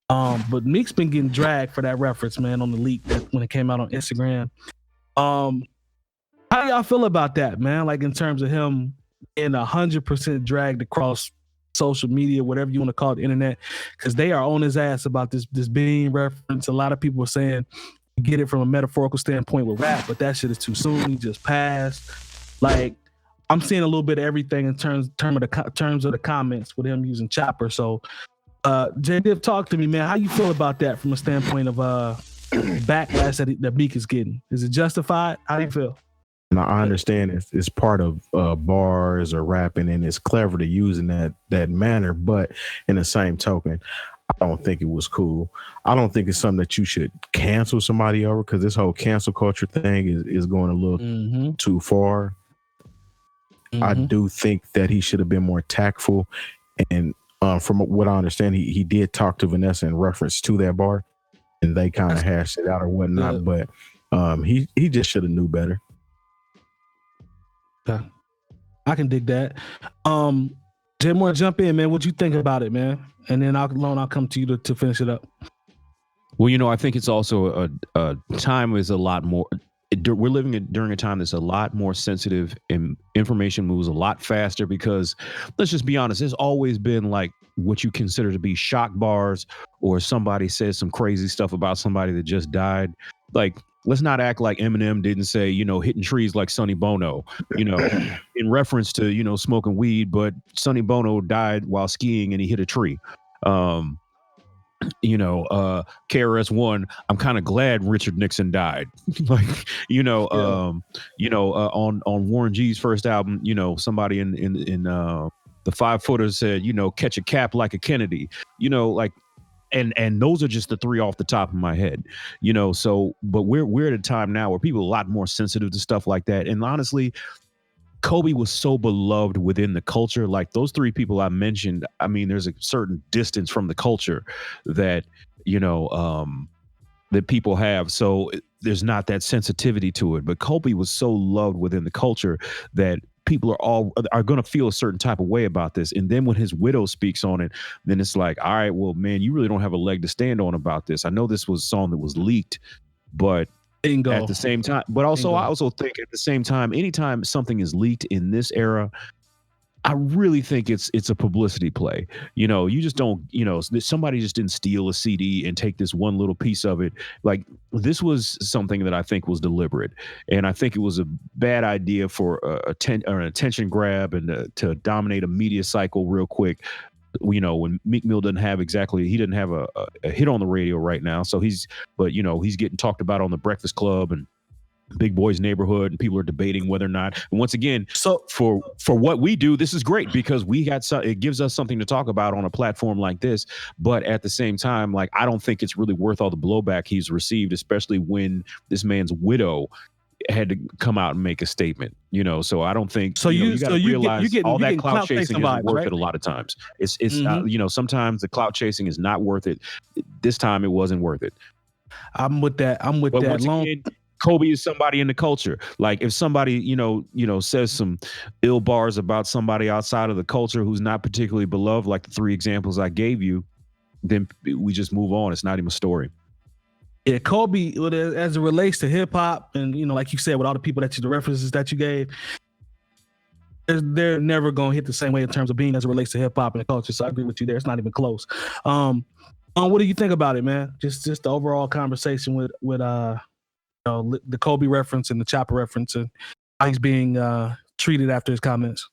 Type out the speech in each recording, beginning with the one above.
But Meek's been getting dragged for that reference, man, on the leak when it came out on Instagram. How do y'all feel about that, man? Like in terms of him being 100% dragged across social media, whatever you want to call it, the internet, because they are on his ass about this being reference. A lot of people are saying you get it from a metaphorical standpoint with rap, but that shit is too soon. He just passed. Like, I'm seeing a little bit of everything in terms of the comments with him using chopper. So, Jay Diff, talk to me, man. How you feel about that from a standpoint of backlash that Meek is getting? Is it justified? How do you feel? And I understand it's part of bars or rapping, and it's clever to use in that manner. But in the same token, I don't think it was cool. I don't think it's something that you should cancel somebody over, because this whole cancel culture thing is going a little too far. I do think that he should have been more tactful. And from what I understand, he did talk to Vanessa in reference to that bar, and they kind of hashed it out or whatnot. But he just should have knew better. Yeah, I can dig that. Jay Moore, jump in, man. What you think about it, man? And then I'll come to you to finish it up. Well, I think it's also a time is a lot more. We're living during a time that's a lot more sensitive, and information moves a lot faster, because let's just be honest, there's always been like what you consider to be shock bars, or somebody says some crazy stuff about somebody that just died. Like, let's not act like Eminem didn't say, hitting trees like Sonny Bono, in reference to, smoking weed, but Sonny Bono died while skiing and he hit a tree. KRS-One, I'm kind of glad Richard Nixon died. Like, on Warren G's first album, somebody in the 5 Footers said, catch a cap like a Kennedy, and those are just the 3 off the top of my head, but we're at a time now where people are a lot more sensitive to stuff like that. And honestly, Kobe was so beloved within the culture. Like those 3 people I mentioned, I mean, there's a certain distance from the culture that, that people have. So there's not that sensitivity to it. But Kobe was so loved within the culture that people are going to feel a certain type of way about this. And then when his widow speaks on it, then it's like, all right, well, man, you really don't have a leg to stand on about this. I know this was a song that was leaked, but at the same time, but also I also think at the same time, anytime something is leaked in this era, I really think it's a publicity play. You just don't, somebody just didn't steal a CD and take this one little piece of it. Like, this was something that I think was deliberate. And I think it was a bad idea for an attention grab and to dominate a media cycle real quick. When Meek Mill he didn't have a hit on the radio right now. So he's getting talked about on the Breakfast Club and Big Boy's Neighborhood, and people are debating whether or not. And once again, so for what we do, this is great, because it gives us something to talk about on a platform like this. But at the same time, like, I don't think it's really worth all the blowback he's received, especially when this man's widow had to come out and make a statement, so I don't think you got to realize all that clout chasing isn't worth it a lot of times. It's sometimes the clout chasing is not worth it. This time it wasn't worth it. I'm with that. But once again, Kobe is somebody in the culture. Like, if somebody, says some ill bars about somebody outside of the culture who's not particularly beloved, like the 3 examples I gave you, then we just move on. It's not even a story. Yeah, Kobe, as it relates to hip hop, and like you said, with all the people the references that you gave, they're never gonna hit the same way in terms of being as it relates to hip hop and the culture. So I agree with you there. It's not even close. What do you think about it, man? Just the overall conversation with the Kobe reference and the chopper reference, and how he's being treated after his comments.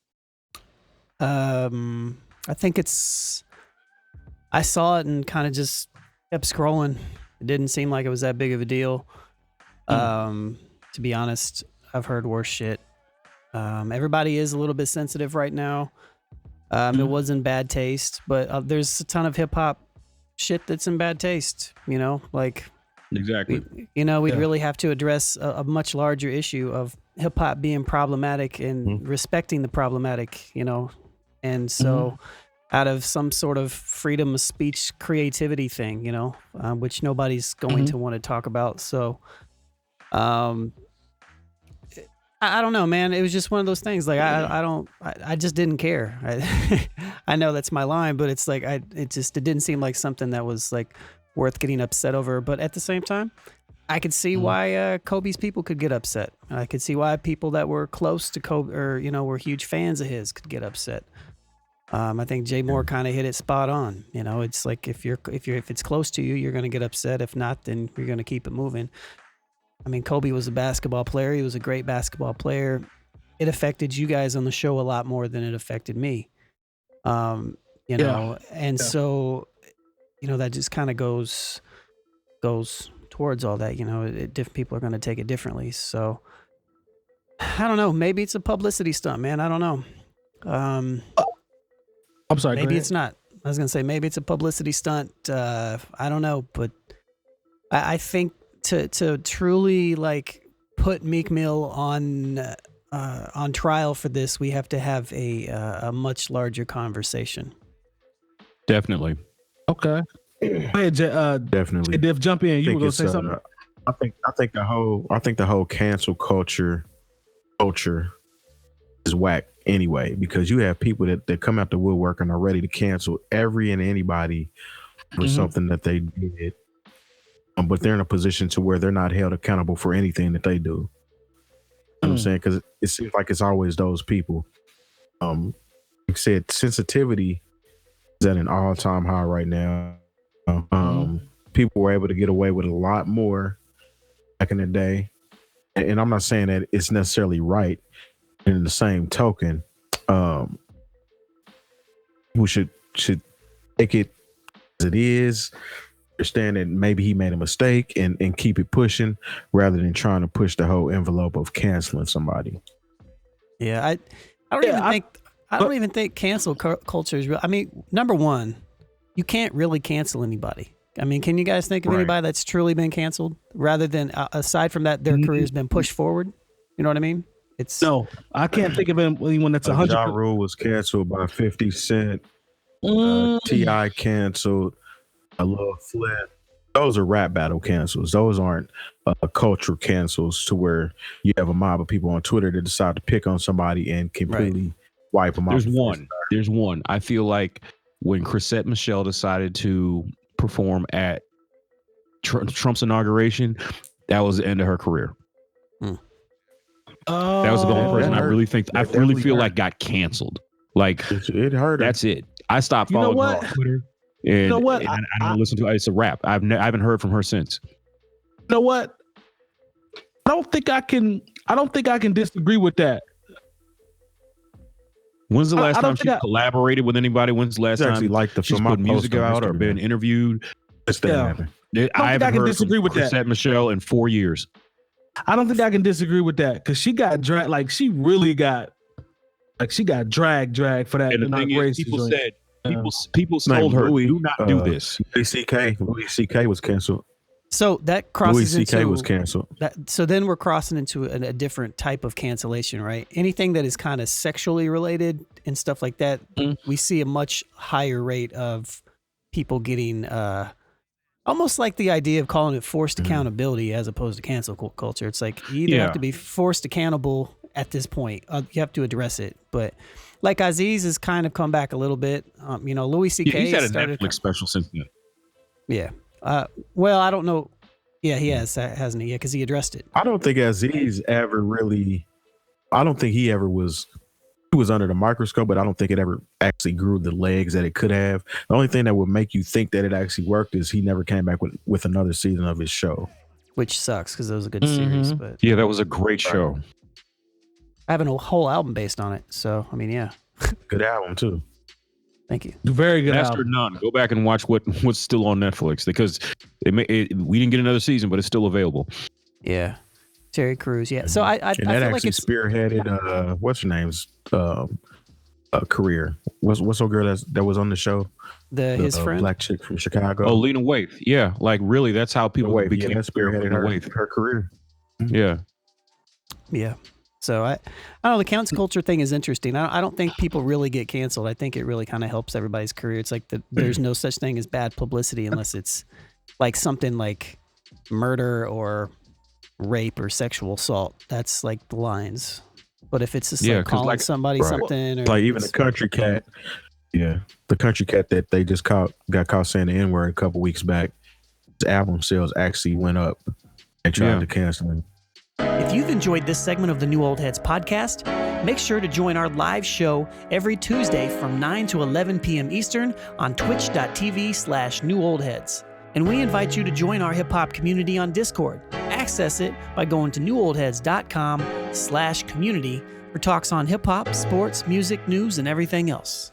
I think I saw it and kind of just kept scrolling. It didn't seem like it was that big of a deal. To be honest, I've heard worse shit. Everybody is a little bit sensitive right now. It was in bad taste, but there's a ton of hip hop shit that's in bad taste, like exactly. We'd really have to address a much larger issue of hip hop being problematic and respecting the problematic, and so out of some sort of freedom of speech creativity thing, which nobody's going to want to talk about. So I I don't know, man. It was just one of those things. Like I just didn't care. I know that's my line, but it's like it didn't seem like something that was like worth getting upset over. But at the same time, I could see why Kobe's people could get upset. I could see why people that were close to Kobe or were huge fans of his could get upset. I think Jay Moore kind of hit it spot on. It's like if it's close to you, you're going to get upset. If not, then you're going to keep it moving. I mean, Kobe was a basketball player. He was a great basketball player. It affected you guys on the show a lot more than it affected me. So, that just kind of goes towards all that, different people are going to take it differently. So I don't know. Maybe it's a publicity stunt, man. I don't know. I'm sorry. Maybe it's not. I was going to say, maybe it's a publicity stunt. I don't know, but I think to truly like put Meek Mill on trial for this, we have to have a much larger conversation. Definitely. Okay. Hey, Definitely. Jay Diff, jump in. You were gonna say something. I think the whole cancel culture is whack anyway, because you have people that come out the woodwork and are ready to cancel every and anybody for something that they did. But they're in a position to where they're not held accountable for anything that they do. You know what I'm saying? Because it seems like it's always those people. Like I said, sensitivity is at an all-time high right now. People were able to get away with a lot more back in the day. And I'm not saying that it's necessarily right. And in the same token, we should take it as it is. Understand that maybe he made a mistake and keep it pushing rather than trying to push the whole envelope of canceling somebody. Yeah, I don't even think cancel culture is real. I mean, number one, you can't really cancel anybody. I mean, can you guys think of anybody that's truly been canceled rather than aside from that their career's been pushed forward? You know what I mean? No, I can't think of anyone that's 100. Ja Rule was canceled by 50 Cent. T.I. canceled. I love Flip. Those are rap battle cancels. Those aren't cultural cancels to where you have a mob of people on Twitter that decide to pick on somebody and completely wipe them out. There's one. I feel like when 𝗀𝗄 Michelle decided to perform at Trump's inauguration, that was the end of her career. That was the only person I really feel like got canceled. Like it hurt her. That's it. I stopped following her on Twitter. And, you know what? I don't listen to it. It's a rap. I haven't heard from her since. You know what? I don't think I can disagree with that. When's the last time she collaborated with anybody? When's the last time like she's put music out or been interviewed? I haven't heard disagree with that. 𝗀𝗄 Michelle in 4 years. I don't think I can disagree with that because she got dragged. Like she really got, she got dragged for that. And the thing is, people said. People told her, do not do this. Louis C.K. was canceled. So that crosses Louis C.K. into was canceled. So then we're crossing into a different type of cancellation, right? Anything that is kind of sexually related and stuff like that, we see a much higher rate of people getting almost like the idea of calling it forced accountability as opposed to cancel culture. It's like you either have to be forced accountable at this point. You have to address it, but. Like Aziz has kind of come back a little bit. Louis C.K. He's had a Netflix special since then. Yeah. Well, I don't know. Yeah, he has, hasn't he? Yeah, because he addressed it. I don't think Aziz ever really. I don't think he ever was. He was under the microscope, but I don't think it ever actually grew the legs that it could have. The only thing that would make you think that it actually worked is he never came back with another season of his show, which sucks because it was a good series. But yeah, that was a great show. I have a whole album based on it. So, I mean, yeah. Good album, too. Thank you. Very good Master album. None. Go back and watch what's still on Netflix because we didn't get another season, but it's still available. Yeah. Terry Crews. Yeah. So, I that feel actually like it's spearheaded, what's her name's career? What's her girl that was on the show? His friend? Black chick from Chicago. Oh, Lena Waithe. Yeah. Like, really, that's how people became spearheaded her career. Yeah. Yeah. So I don't know, the cancel culture thing is interesting. I don't think people really get canceled. I think it really kind of helps everybody's career. It's like there's no such thing as bad publicity unless it's like something like murder or rape or sexual assault. That's like the lines. But if it's just Yeah, like 'cause calling like- somebody Right. something, or Like even the country cat. Yeah, the country cat that they just got caught saying the N-word a couple weeks back. His album sales actually went up. They tried to cancel him. If you've enjoyed this segment of the New Old Heads podcast, make sure to join our live show every Tuesday from 9 to 11 p.m. Eastern on twitch.tv/newoldheads. And we invite you to join our hip hop community on Discord. Access it by going to newoldheads.com/community for talks on hip hop, sports, music, news, and everything else.